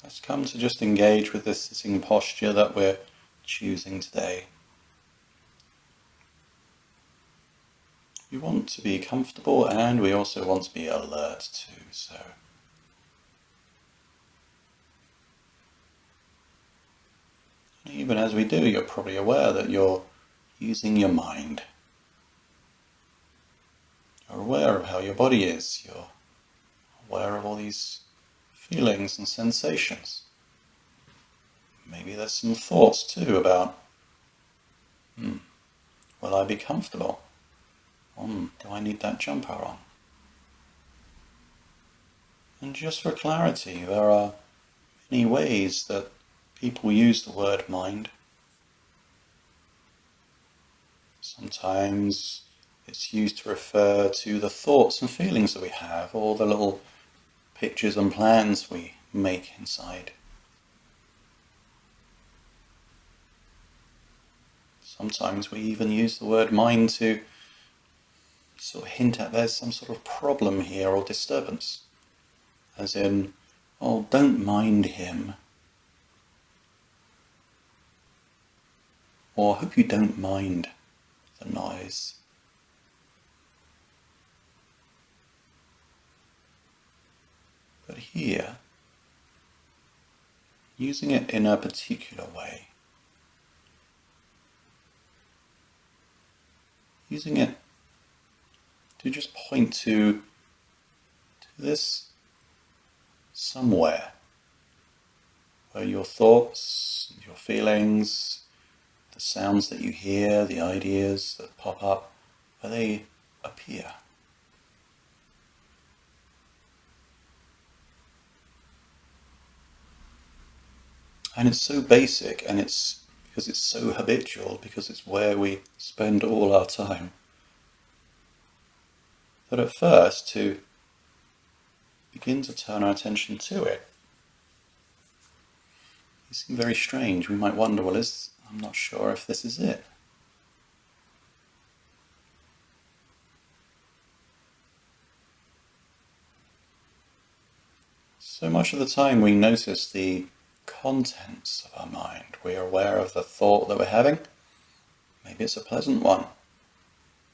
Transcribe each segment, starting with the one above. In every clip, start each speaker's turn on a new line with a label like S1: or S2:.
S1: Let's come to just engage with this sitting posture that we're choosing today. We want to be comfortable and we also want to be alert too. So even as we do, you're probably aware that you're using your mind. You're aware of how your body is. You're aware of all these feelings and sensations. Maybe there's some thoughts too about, will I be comfortable? Do I need that jumper on? And just for clarity, there are many ways that people use the word mind. Sometimes it's used to refer to the thoughts and feelings that we have, or the little pictures and plans we make inside. Sometimes we even use the word mind to sort of hint at there's some sort of problem here or disturbance. As in, oh, don't mind him. Or I hope you don't mind the noise. But here, using it in a particular way, using it to just point to this somewhere where your thoughts, your feelings, the sounds that you hear, the ideas that pop up, where they appear. And it's so basic, and it's because it's so habitual, because it's where we spend all our time, that at first to begin to turn our attention to it seems very strange. We might wonder, well, I'm not sure if this is it. So much of the time we notice the contents of our mind. We are aware of the thought that we're having. Maybe it's a pleasant one.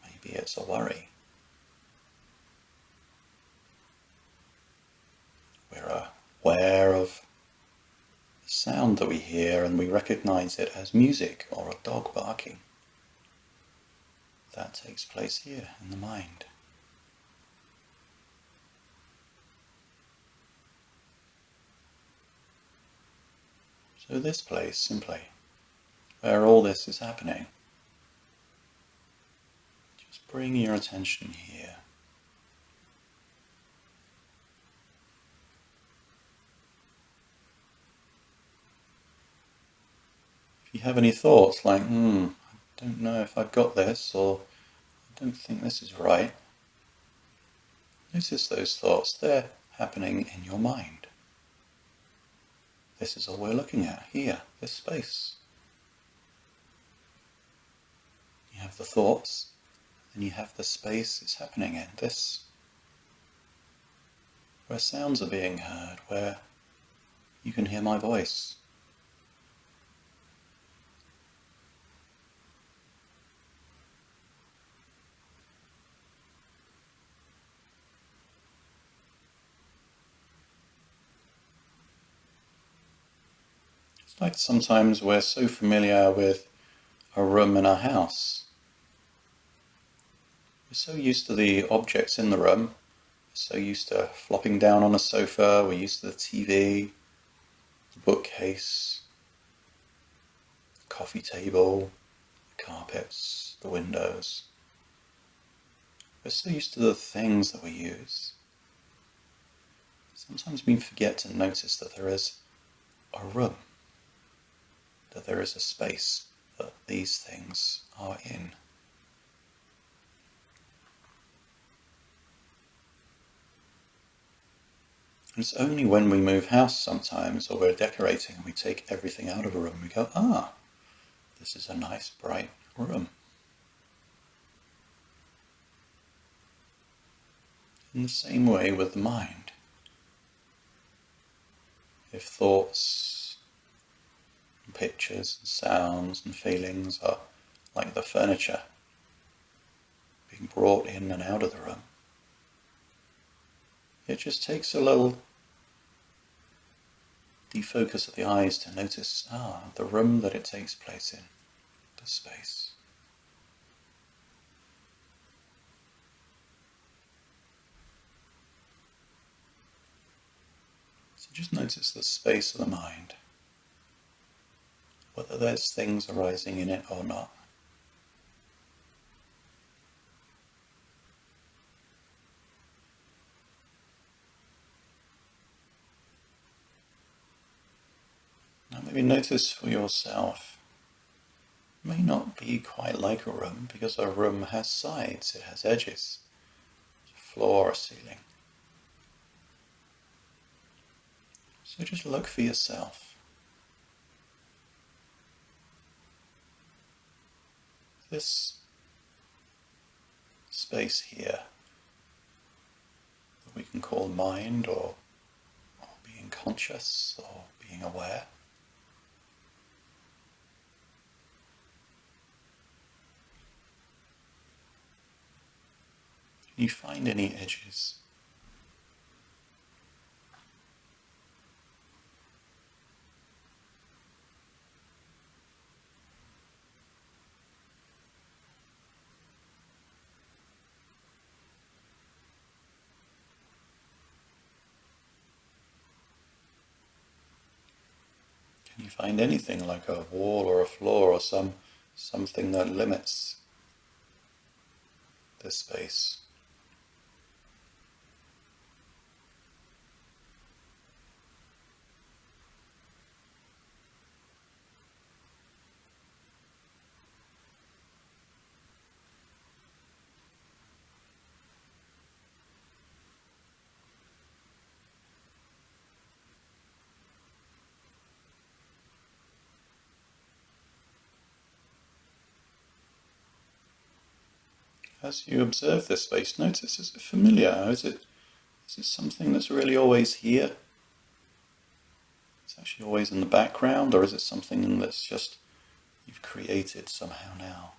S1: Maybe it's a worry. We're aware of the sound that we hear and we recognize it as music or a dog barking. That takes place here in the mind. So this place, simply, where all this is happening, just bring your attention here. If you have any thoughts like, I don't know if I've got this, or I don't think this is right, notice those thoughts. They're happening in your mind. This is all we're looking at here, this space. You have the thoughts, and you have the space it's happening in, this, where sounds are being heard, where you can hear my voice. It's like sometimes we're so familiar with a room in our house. We're so used to the objects in the room. We're so used to flopping down on a sofa. We're used to the TV, the bookcase, the coffee table, the carpets, the windows. We're so used to the things that we use. Sometimes we forget to notice that there is a room, that there is a space that these things are in. And it's only when we move house sometimes, or we're decorating and we take everything out of a room, we go, this is a nice bright room. In the same way with the mind. if thoughts, and pictures, and sounds and feelings are like the furniture being brought in and out of the room, it just takes a little defocus of the eyes to notice, the room that it takes place in, the space. So just notice the space of the mind, whether there's things arising in it or not. Now maybe notice for yourself, it may not be quite like a room, because a room has sides, it has edges, a floor, a ceiling. So just look for yourself. This space here, that we can call mind, or being conscious, or being aware. Can you find any edges? Can you find anything like a wall or a floor or something that limits this space? As you observe this space, notice, is it familiar? Is it something that's really always here? It's actually always in the background, or is it something that's just you've created somehow now?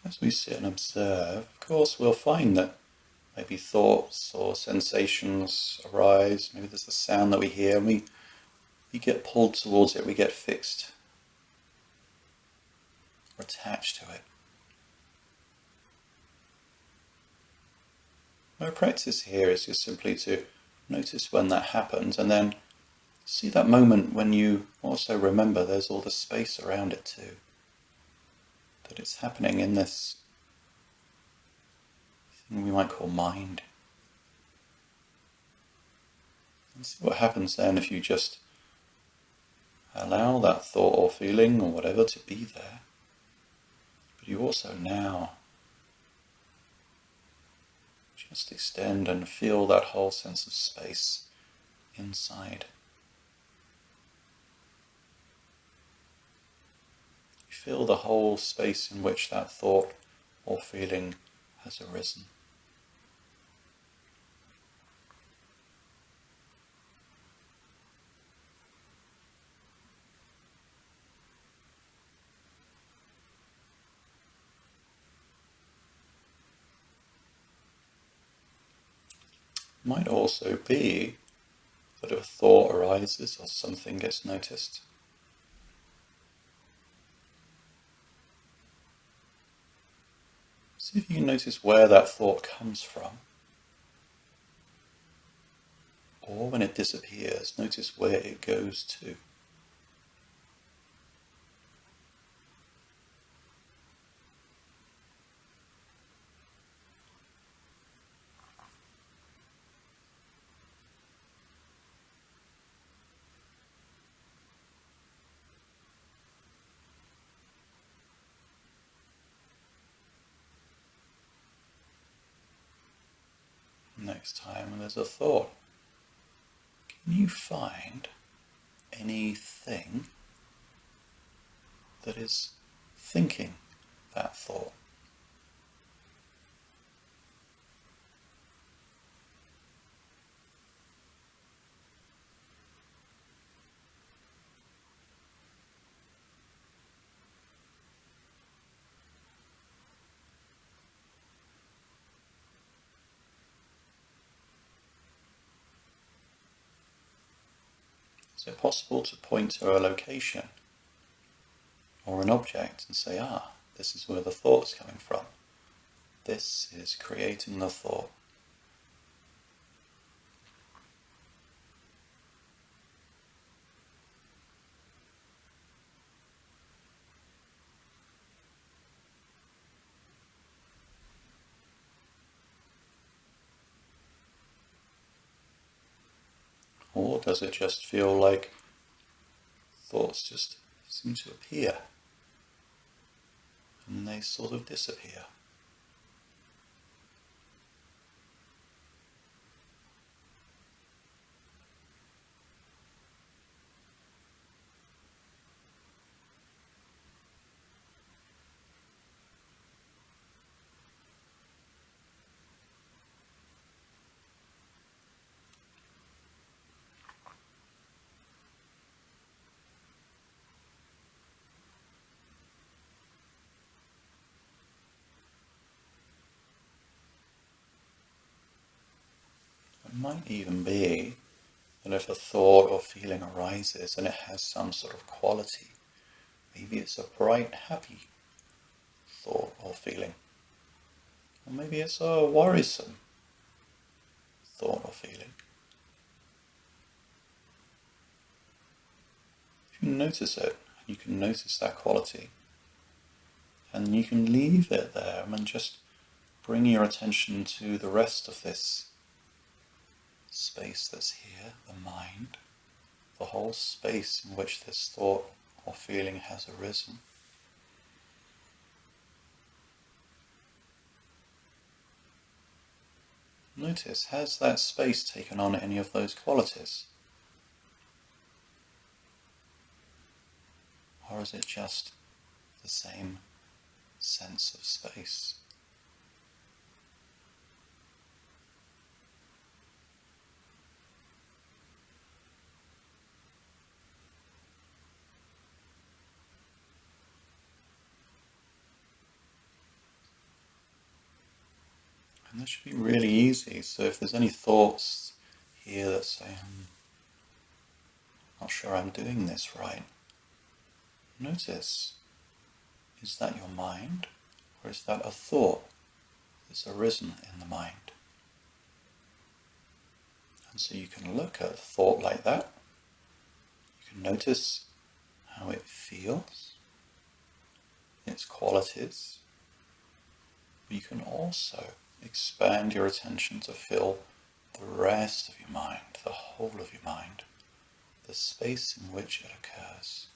S1: As we sit and observe, of course we'll find that maybe thoughts or sensations arise. Maybe there's a sound that we hear and we get pulled towards it, we get fixed or attached to it. My practice here is just simply to notice when that happens, and then see that moment when you also remember there's all the space around it too. That it's happening in this thing we might call mind. And see what happens then if you just allow that thought or feeling or whatever to be there. But you also now just extend and feel that whole sense of space inside. You feel the whole space in which that thought or feeling has arisen. Might also be that if a thought arises or something gets noticed, see if you can notice where that thought comes from. Or when it disappears, notice where it goes to. Next time there's a thought, can you find anything that is thinking that thought? Is it possible to point to a location or an object and say, this is where the thought's coming from. This is creating the thought. Or does it just feel like thoughts just seem to appear and they sort of disappear? It might even be that if a thought or feeling arises and it has some sort of quality, maybe it's a bright, happy thought or feeling, or maybe it's a worrisome thought or feeling. If you notice it, you can notice that quality, and you can leave it there and just bring your attention to the rest of this space that's here, the mind, the whole space in which this thought or feeling has arisen. Notice, has that space taken on any of those qualities? Or is it just the same sense of space? And this should be really easy, so if there's any thoughts here that say, I'm not sure I'm doing this right, notice, is that your mind, or is that a thought that's arisen in the mind? And so you can look at a thought like that, you can notice how it feels, its qualities, but you can also expand your attention to feel the rest of your mind, the whole of your mind, the space in which it occurs.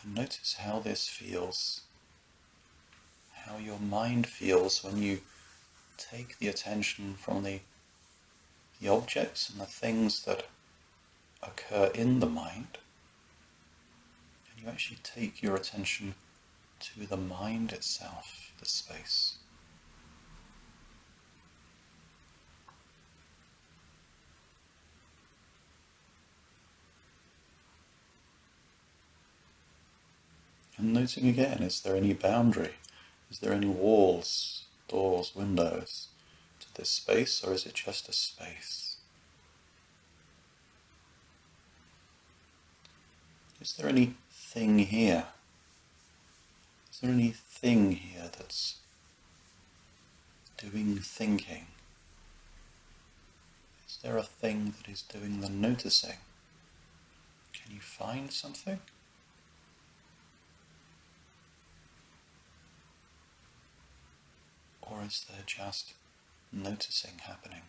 S1: And notice how this feels, how your mind feels when you take the attention from the objects and the things that occur in the mind, and you actually take your attention to the mind itself, the space. And noting again, is there any boundary? Is there any walls, doors, windows to this space, or is it just a space? Is there anything here? Is there anything here that's doing thinking? Is there a thing that is doing the noticing? Can you find something? Or is there just noticing happening?